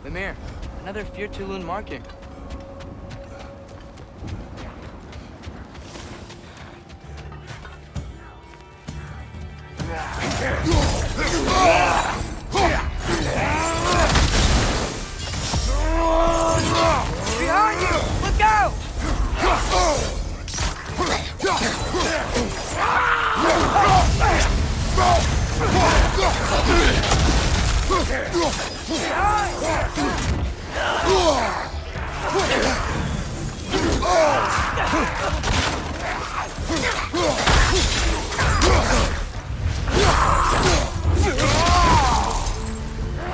Lemire, another Fyrtulun marking. Behind you! Look out!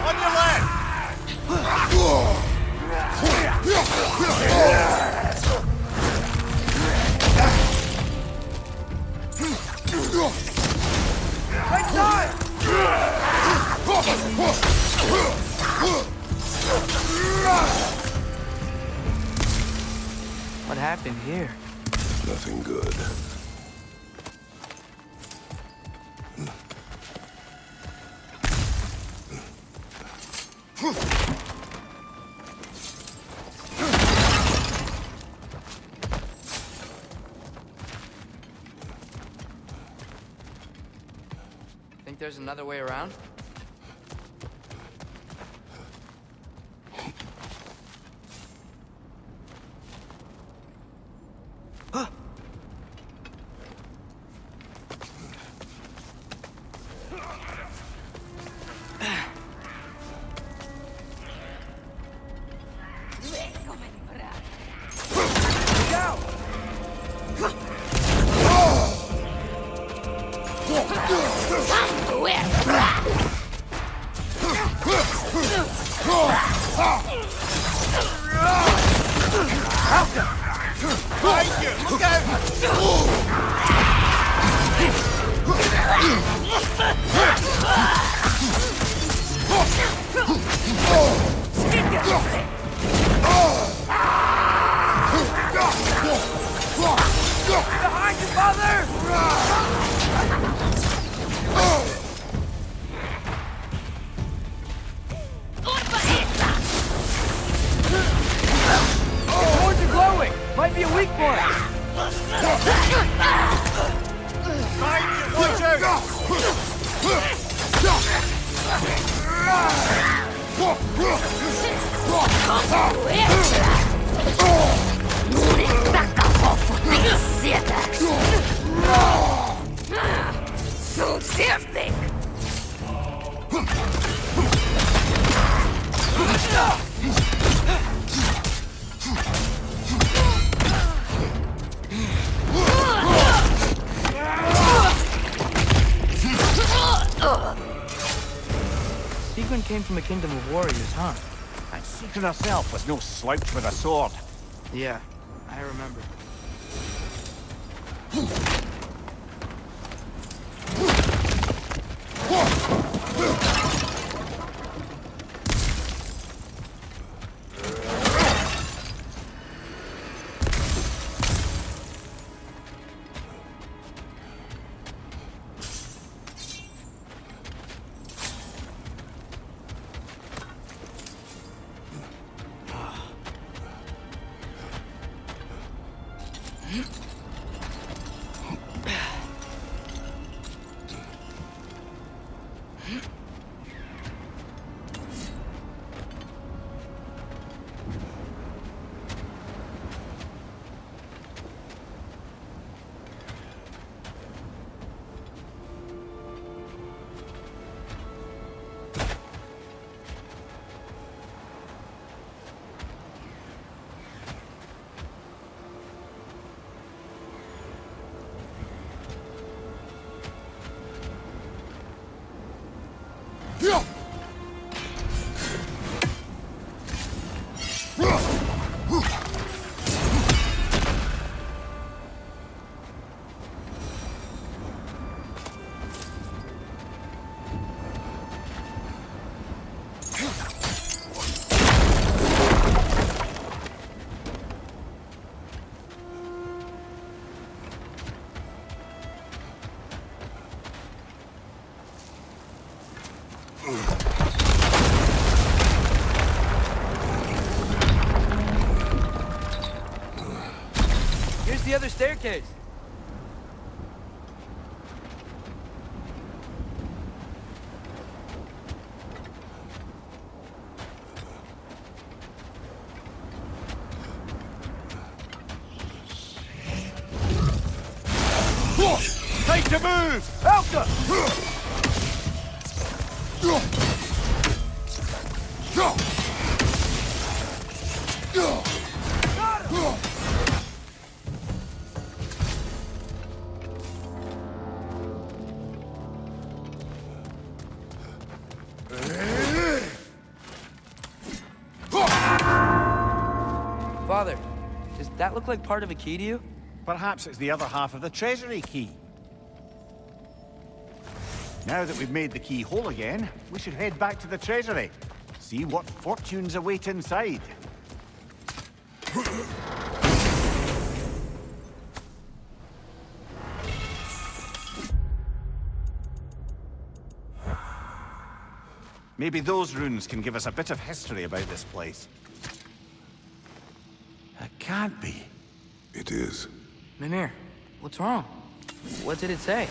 On your left! Right side! What happened here? Nothing good. Think there's another way around? Look out! Behind you, father! The horns are glowing! Might be a weak point! Watch out! Sigrun came from a kingdom of warriors, huh? And Sigrun herself was no slouch with a sword. Yeah, I remember. Ugh. the other staircase? Time to move! Elka! Father, does that look like part of a key to you? Perhaps it's the other half of the treasury key. Now that we've made the key whole again, we should head back to the treasury. See what fortunes await inside. Maybe those runes can give us a bit of history about this place. It can't be. It is. Mimir, what's wrong? What did it say?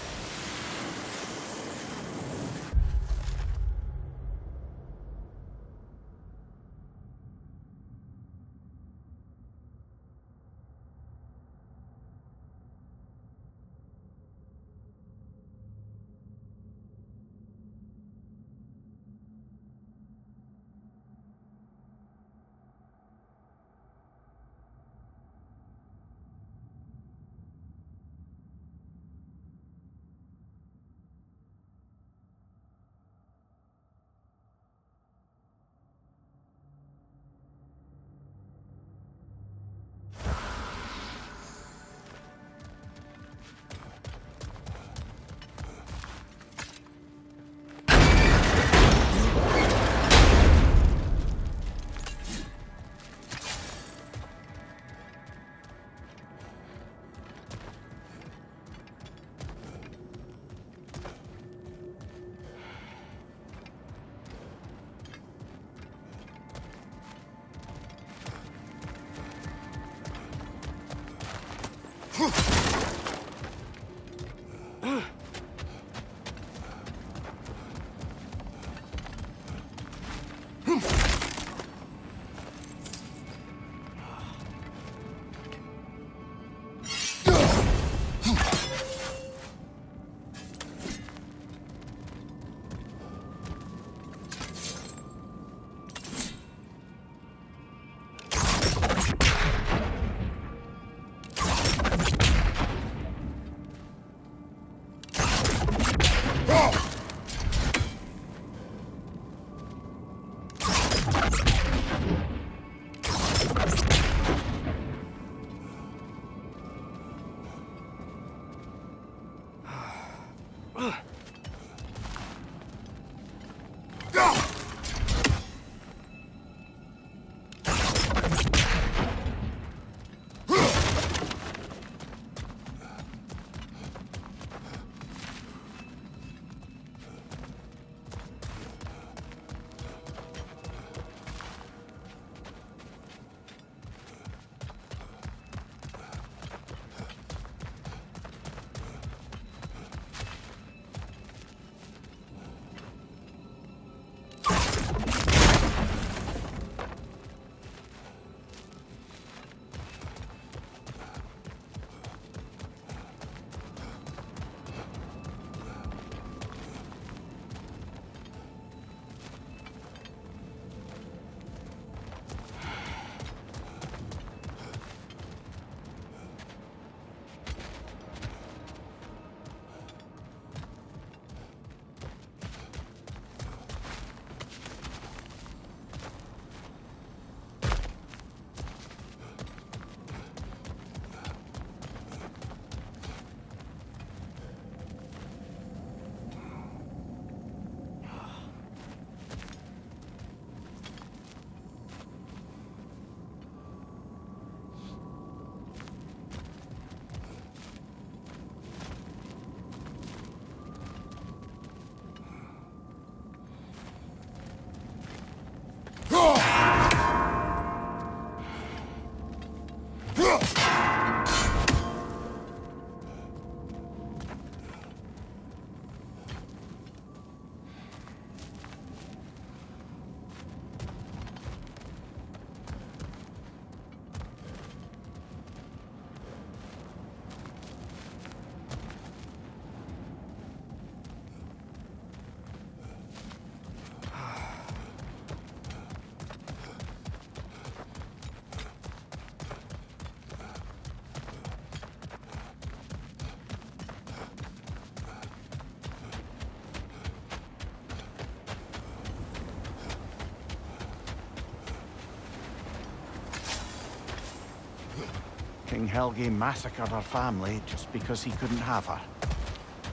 King Helge massacred her family just because he couldn't have her.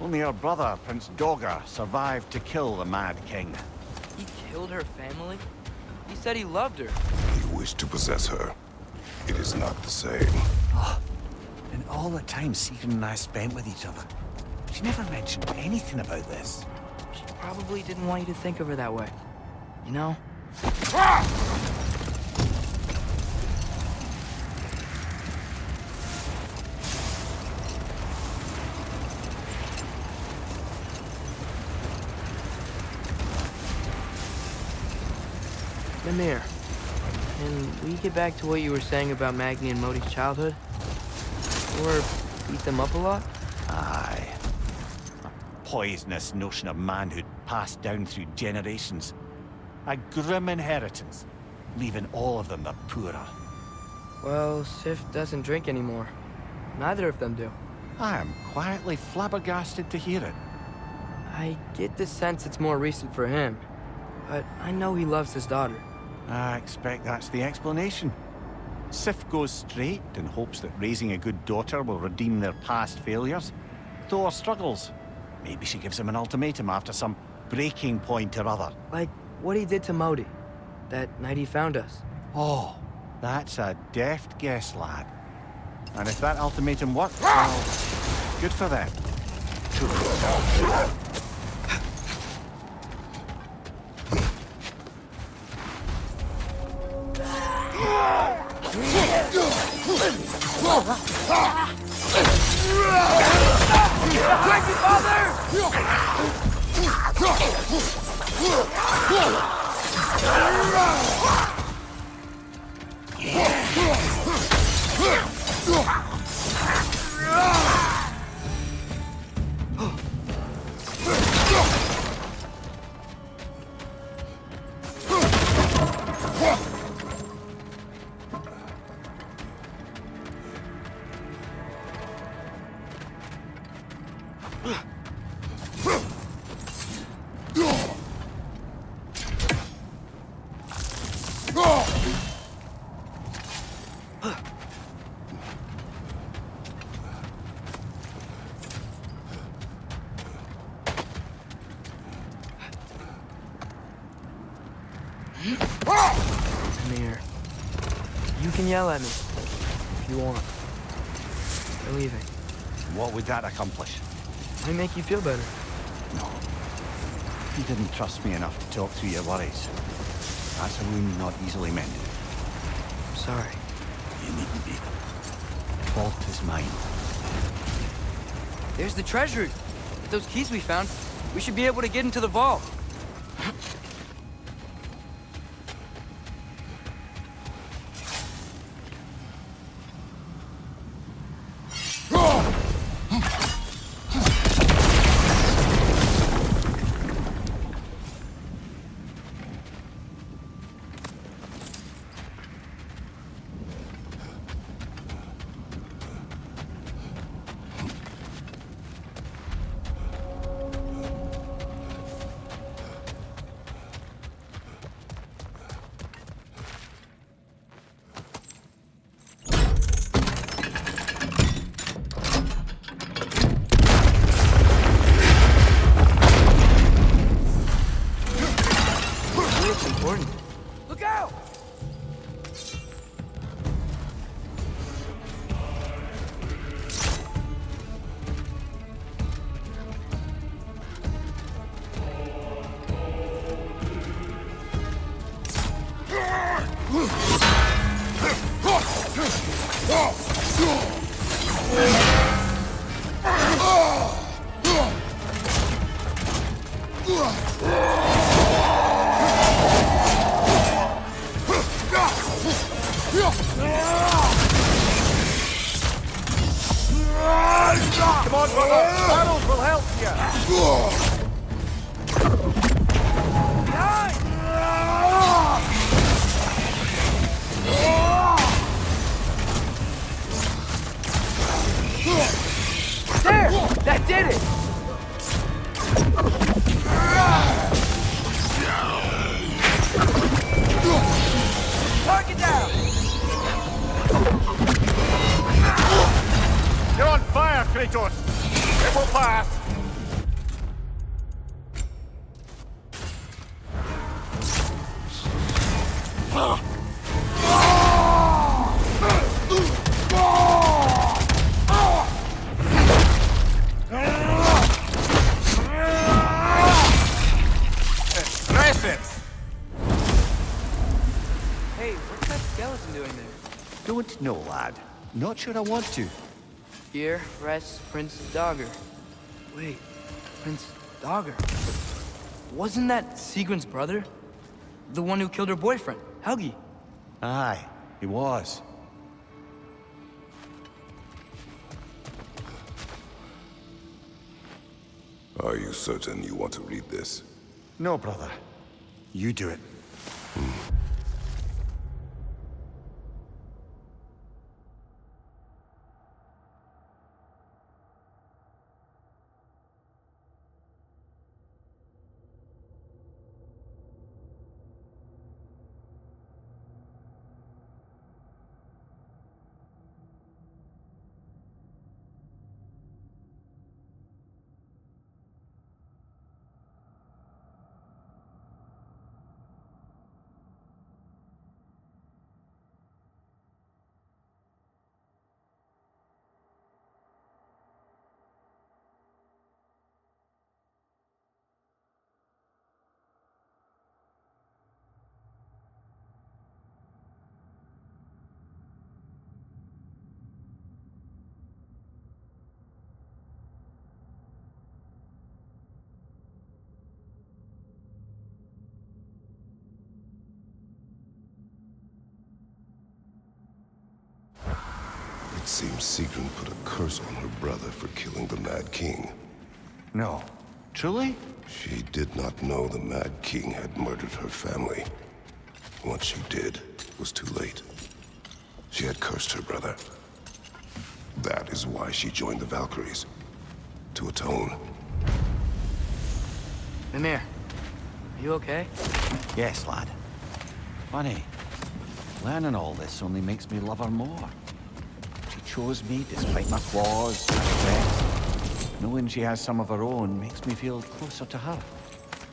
Only her brother, Prince Dogger, survived to kill the Mad King. He killed her family? He said he loved her. He wished to possess her. It is not the same. Oh, and all the time Sigrun and I spent with each other, she never mentioned anything about this. She probably didn't want you to think of her that way. You know? Mimir, can we get back to what you were saying about Magni and Modi's childhood? Or beat them up a lot? Aye. A poisonous notion of manhood passed down through generations. A grim inheritance, leaving all of them the poorer. Well, Sif doesn't drink anymore. Neither of them do. I am quietly flabbergasted to hear it. I get the sense it's more recent for him, but I know he loves his daughter. I expect that's the explanation. Sif goes straight and hopes that raising a good daughter will redeem their past failures. Thor struggles. Maybe she gives him an ultimatum after some breaking point or other. Like what he did to Modi, that night he found us. Oh, that's a deft guess, lad. And if that ultimatum works, well, good for them. Thank you, Father! Mimir, you can yell at me if you want. We're leaving. What would that accomplish? Might make you feel better. No. You didn't trust me enough to talk through your worries. That's a wound not easily mended. I'm sorry. You needn't be. The fault is mine. There's the treasury. With those keys we found, we should be able to get into the vault. Important. Look out! Come on, brother! Barrels will help you! Kratos! It will pass! Impressive! Hey, what's that skeleton doing there? Don't know, lad. Not sure I want to. Here rests Prince Dagger. Wait, Prince Dagger? Wasn't that SIGRUN'S brother? The one who killed her boyfriend, Helgi? Aye, he was. Are you certain you want to read this? No, brother. You do it. It seems Sigrun put a curse on her brother for killing the Mad King. No. Truly? She did not know the Mad King had murdered her family. Once she did, it was too late. She had cursed her brother. That is why she joined the Valkyries. To atone. Mimir, are you okay? Yes, lad. Funny. Learning all this only makes me love her more. She chose me despite my flaws, my regrets. Knowing she has some of her own makes me feel closer to her.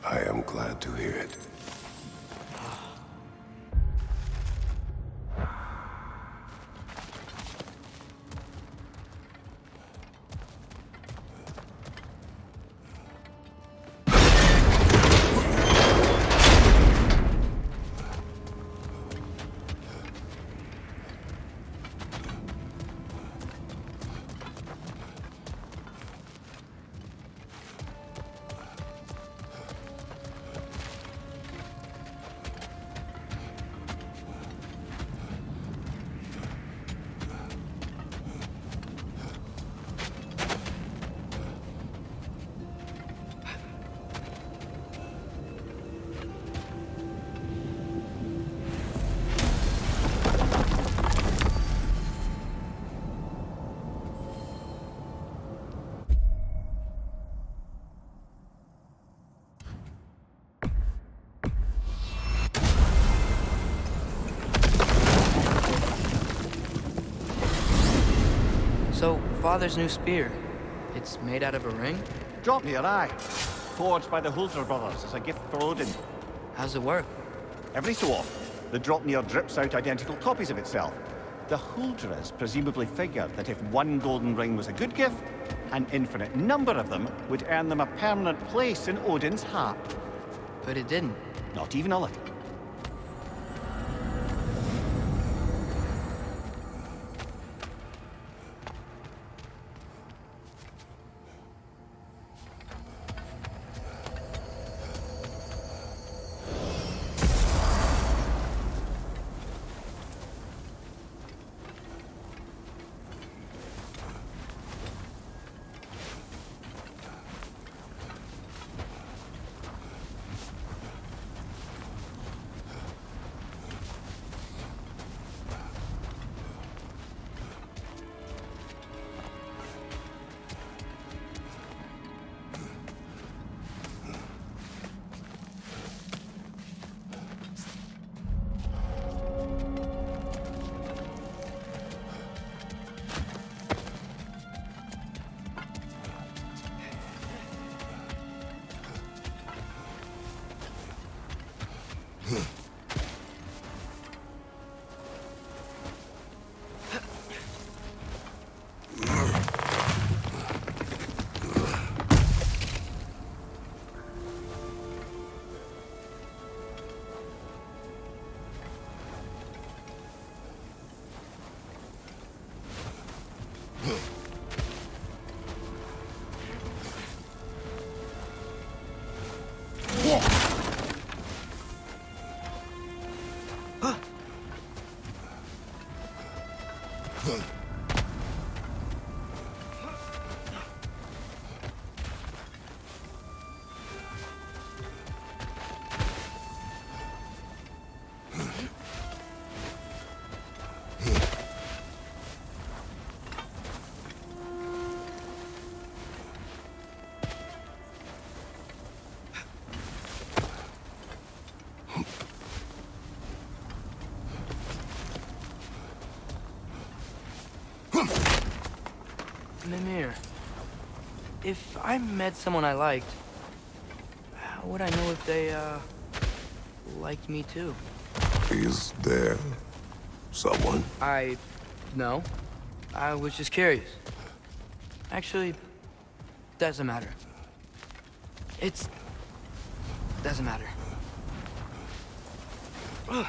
I am glad to hear it. So, Father's new spear, it's made out of a ring? Draupnir, aye. Forged by the Huldra brothers as a gift for Odin. How's it work? Every so often, the Draupnir drips out identical copies of itself. The Huldras presumably figured that if one golden ring was a good gift, an infinite number of them would earn them a permanent place in Odin's heart. But it didn't. Not even a little. Mimir, if I met someone I liked, how would I know if they, liked me too? Is there someone? No. I was just curious. Actually, doesn't matter. Doesn't matter. Ugh.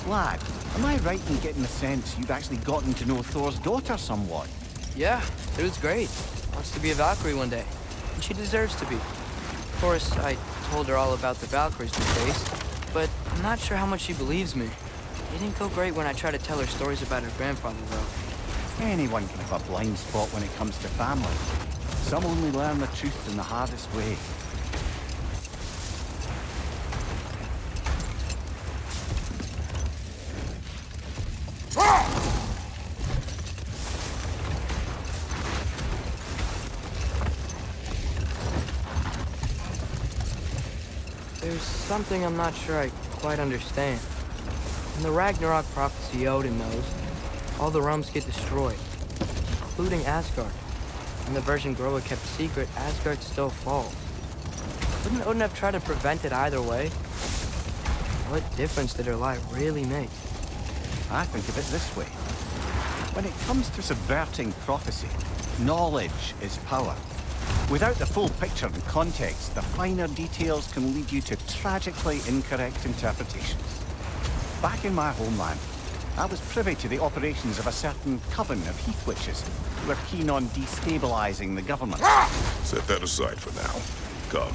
Lad, am I right in getting the sense you've actually gotten to know Thor's daughter somewhat? Yeah, it was great. Wants to be a Valkyrie one day, and she deserves to be. Of course, I told her all about the Valkyries we face, but I'm not sure how much she believes me. It didn't go great when I tried to tell her stories about her grandfather, though. Anyone can have a blind spot when it comes to family. Some only learn the truth in the hardest way. There's something I'm not sure I quite understand. In the Ragnarok prophecy Odin knows, all the realms get destroyed, including Asgard. In the version Groa kept secret, Asgard still falls. Wouldn't Odin have tried to prevent it either way? What difference did her lie really make? I think of it this way. When it comes to subverting prophecy, knowledge is power. Without the full picture and context, the finer details can lead you to tragically incorrect interpretations. Back in my homeland, I was privy to the operations of a certain coven of heath witches who were keen on destabilizing the government. Set that aside for now. Come.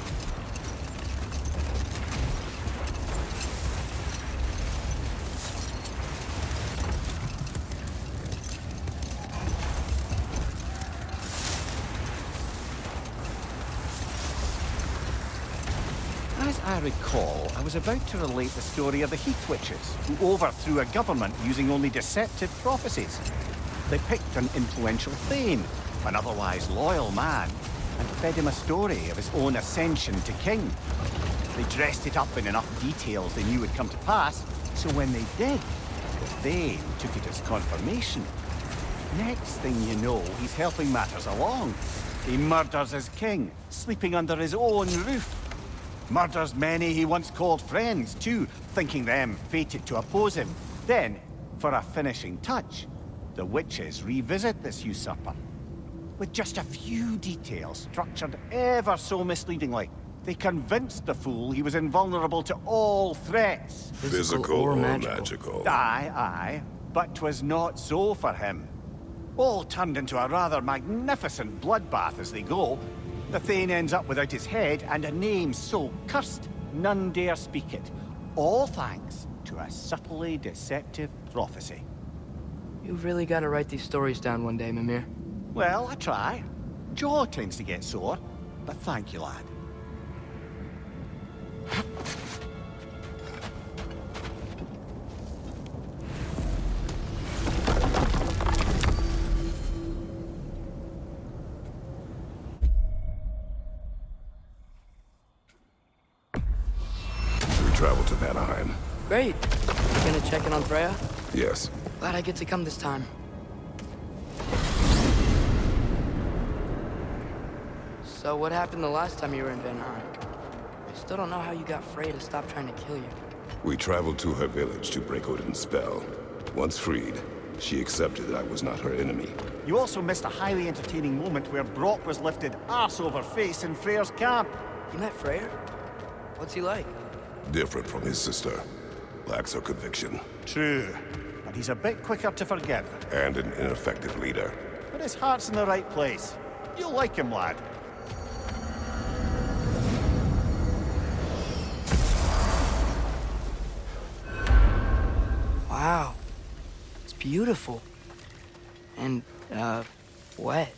Has I recall, I was about to relate the story of the Heath Witches, who overthrew a government using only deceptive prophecies. They picked an influential Thane, an otherwise loyal man, and fed him a story of his own ascension to king. They dressed it up in enough details they knew would come to pass, so when they did, the Thane took it as confirmation. Next thing you know, he's helping matters along. He murders his king, sleeping under his own roof. Murders many he once called friends, too, thinking them fated to oppose him. Then, for a finishing touch, the witches revisit this usurper. With just a few details structured ever so misleadingly, they convinced the fool he was invulnerable to all threats. Physical or magical? Aye, aye. But 'twas not so for him. All turned into a rather magnificent bloodbath as they go. The Thane ends up without his head and a name so cursed none dare speak it. All thanks to a subtly deceptive prophecy. You've really got to write these stories down one day, Mimir. Well, I try. Jaw tends to get sore, but thank you, lad. Travel to VANAHEIM. Great. You gonna check in on Freya? Yes. Glad I get to come this time. So what happened the last time you were in VANAHEIM? I still don't know how you got Freya to stop trying to kill you. We traveled to her village to break Odin's spell. Once freed, she accepted that I was not her enemy. You also missed a highly entertaining moment where Brock was lifted arse over face in Freyr's camp. You met Freyr? What's he like? Different from his sister. Lacks her conviction. True, but he's a bit quicker to forgive. And an ineffective leader. But his heart's in the right place. You'll like him, lad. Wow. It's beautiful. And, wet.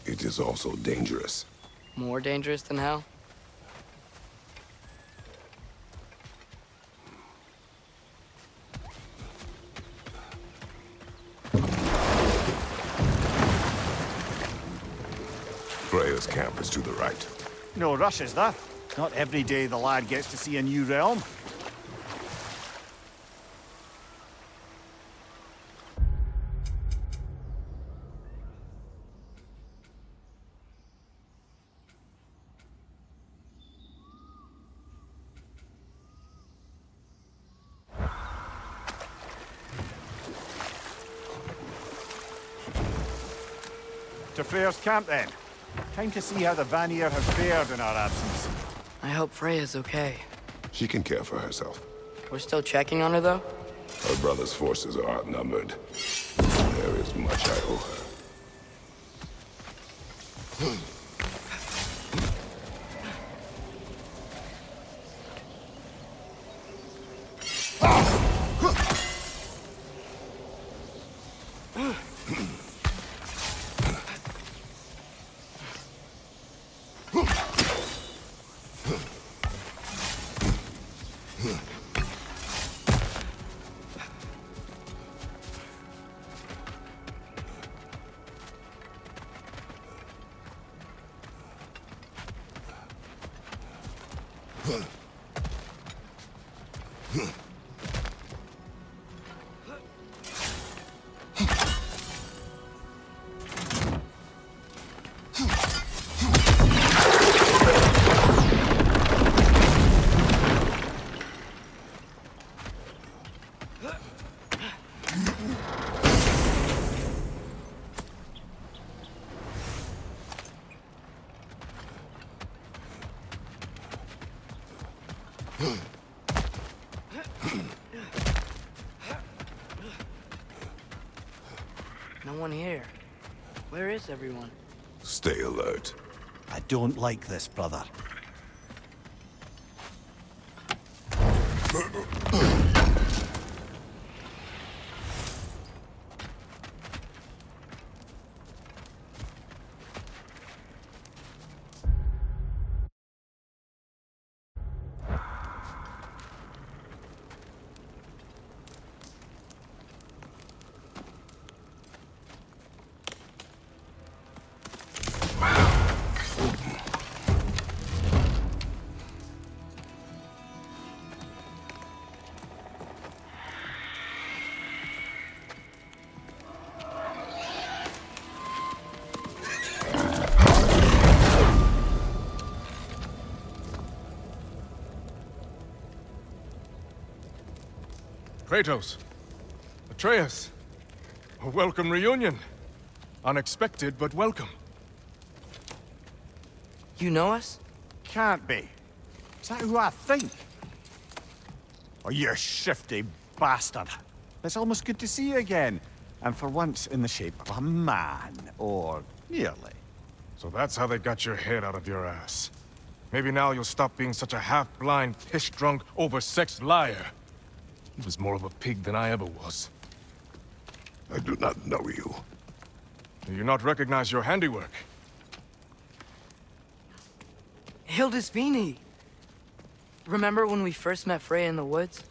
It is also dangerous. More dangerous than hell? Freya's camp is to the right. No rush, is there? Not every day the lad gets to see a new realm. To Freyr's camp, then. Time to see how the Vanir have fared in our absence. I hope Freya's okay. She can care for herself. We're still checking on her, though? Her brother's forces are outnumbered. There is much I owe her. No one here. Where is everyone? Stay alert. I don't like this, brother. Kratos. Atreus. A welcome reunion. Unexpected, but welcome. You know us? Can't be. Is that who I think? Oh, you shifty bastard. It's almost good to see you again. And for once in the shape of a man, or nearly. So that's how they got your head out of your ass. Maybe now you'll stop being such a half-blind, piss-drunk, oversexed liar. He was more of a pig than I ever was. I do not know you. Do you not recognize your handiwork? Hildisvini! Remember when we first met Freya in the woods?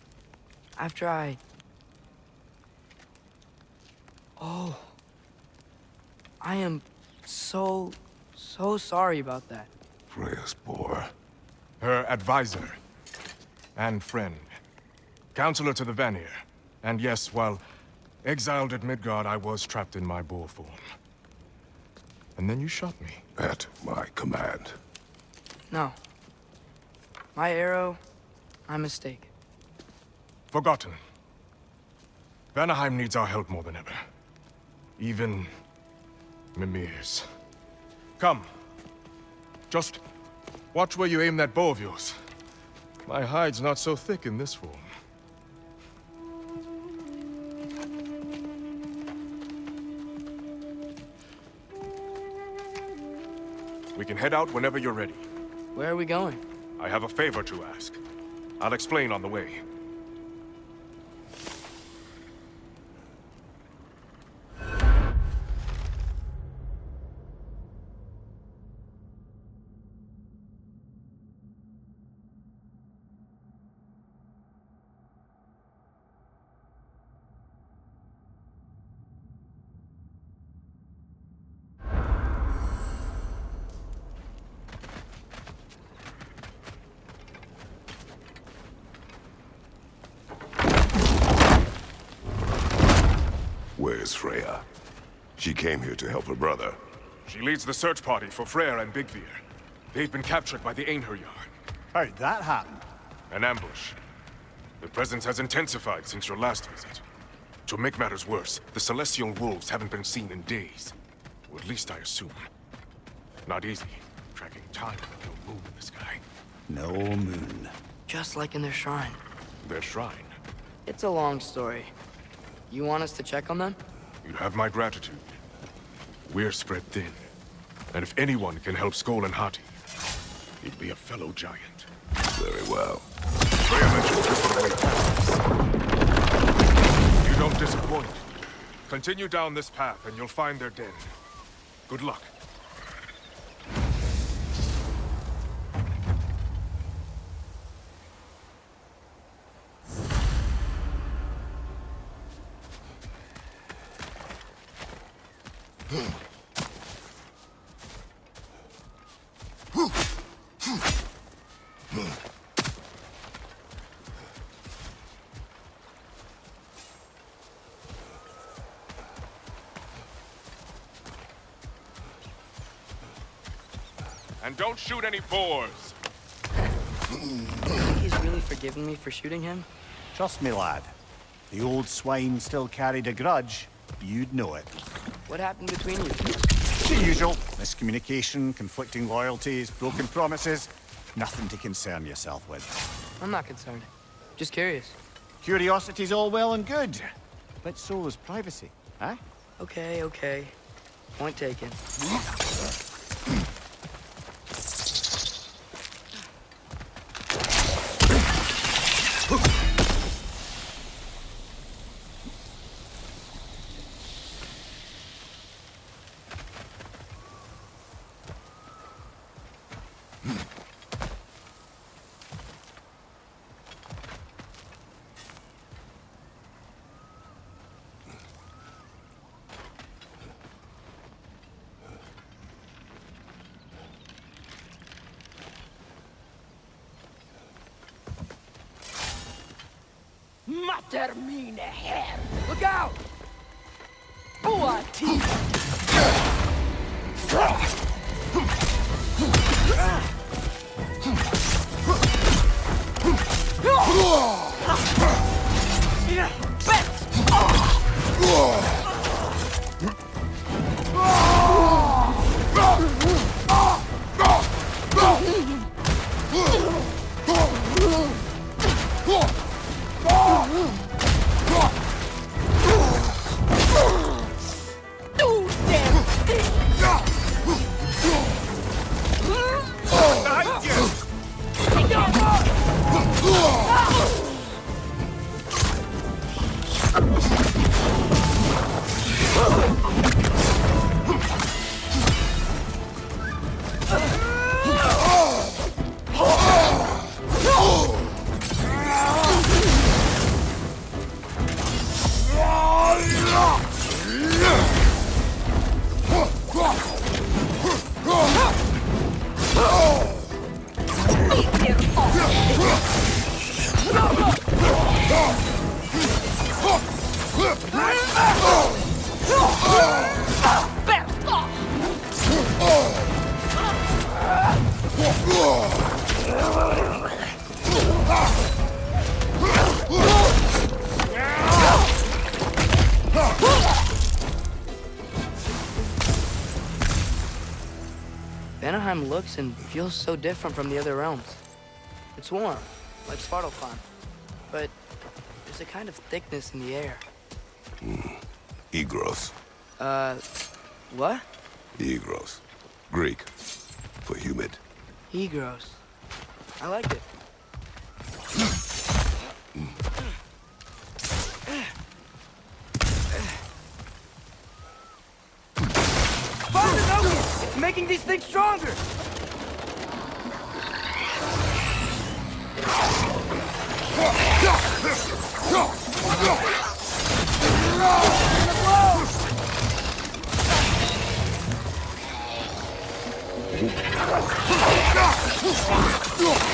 After I... Oh. I am so sorry about that. Freya's boar. Her advisor. And friend. Counselor to the Vanir. And yes, while exiled at Midgard, I was trapped in my boar form. And then you shot me. At my command. No. My arrow, my mistake. Forgotten. Vanaheim needs our help more than ever. Even Mimir's. Come. Just watch where you aim that bow of yours. My hide's not so thick in this form. We can head out whenever you're ready. Where are we going? I have a favor to ask. I'll explain on the way. Where's Freya? She came here to help her brother. She leads the search party for Freyr and Bigvir. They've been captured by the Einherjar. How'd that happen? An ambush. The presence has intensified since your last visit. To make matters worse, the Celestial Wolves haven't been seen in days. Or at least I assume. Not easy, tracking time with no moon in the sky. No moon. Just like in their shrine. Their shrine. It's a long story. You want us to check on them? You have my gratitude. We're spread thin. And if anyone can help Skoll and Hati, he'd be a fellow giant. Very well. Freya mentioned drifting away past. You don't disappoint. Continue down this path and you'll find their den. Good luck. And don't shoot any boars! He's really forgiven me for shooting him? Trust me, lad. The old swine still carried a grudge. You'd know it. What happened between you? The usual. Miscommunication, conflicting loyalties, broken promises. Nothing to concern yourself with. I'm not concerned. Just curious. Curiosity's all well and good. But so is privacy, huh? Okay. Point taken. Termine her. Look out! Buati. Valheim looks and feels so different from the other realms. It's warm, like Svartalfheim, but there's a kind of thickness in the air. Egros. What? Egros. Greek. For humid. Egros. I like it. Find the Nokia! It's making these things stronger!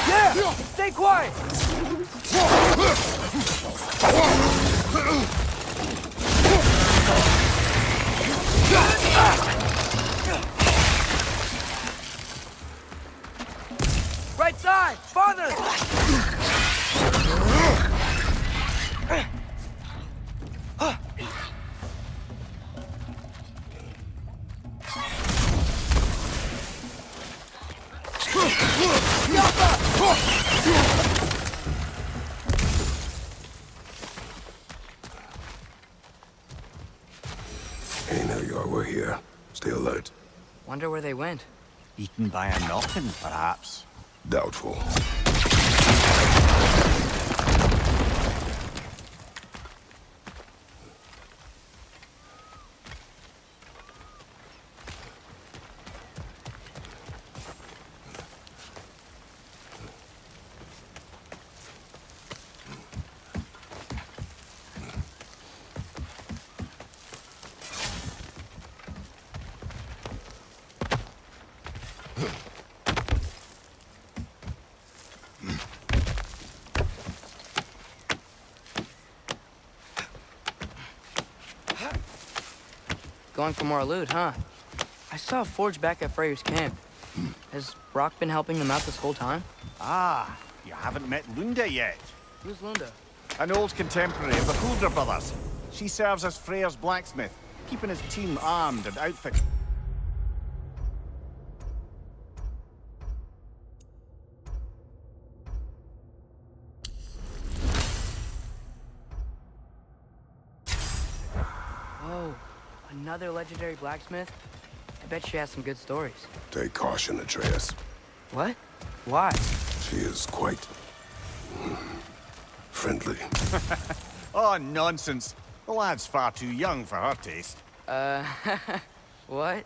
Yeah! Stay quiet! Right side! Farther! Hey, now you are. We're here. Stay alert. Wonder where they went. Eaten by a knocking, perhaps. Doubtful. Going for more loot, huh? I saw a forge back at Freyr's camp. Has Brock been helping them out this whole time? Ah, you haven't met Lunda yet. Who's Lunda? An old contemporary of the Hulder brothers. She serves as Freyr's blacksmith, keeping his team armed and outfitted. Whoa, another legendary blacksmith? I bet she has some good stories. Take caution, Atreus. What? Why? She is quite... friendly. Oh, nonsense. The lad's far too young for her taste. What?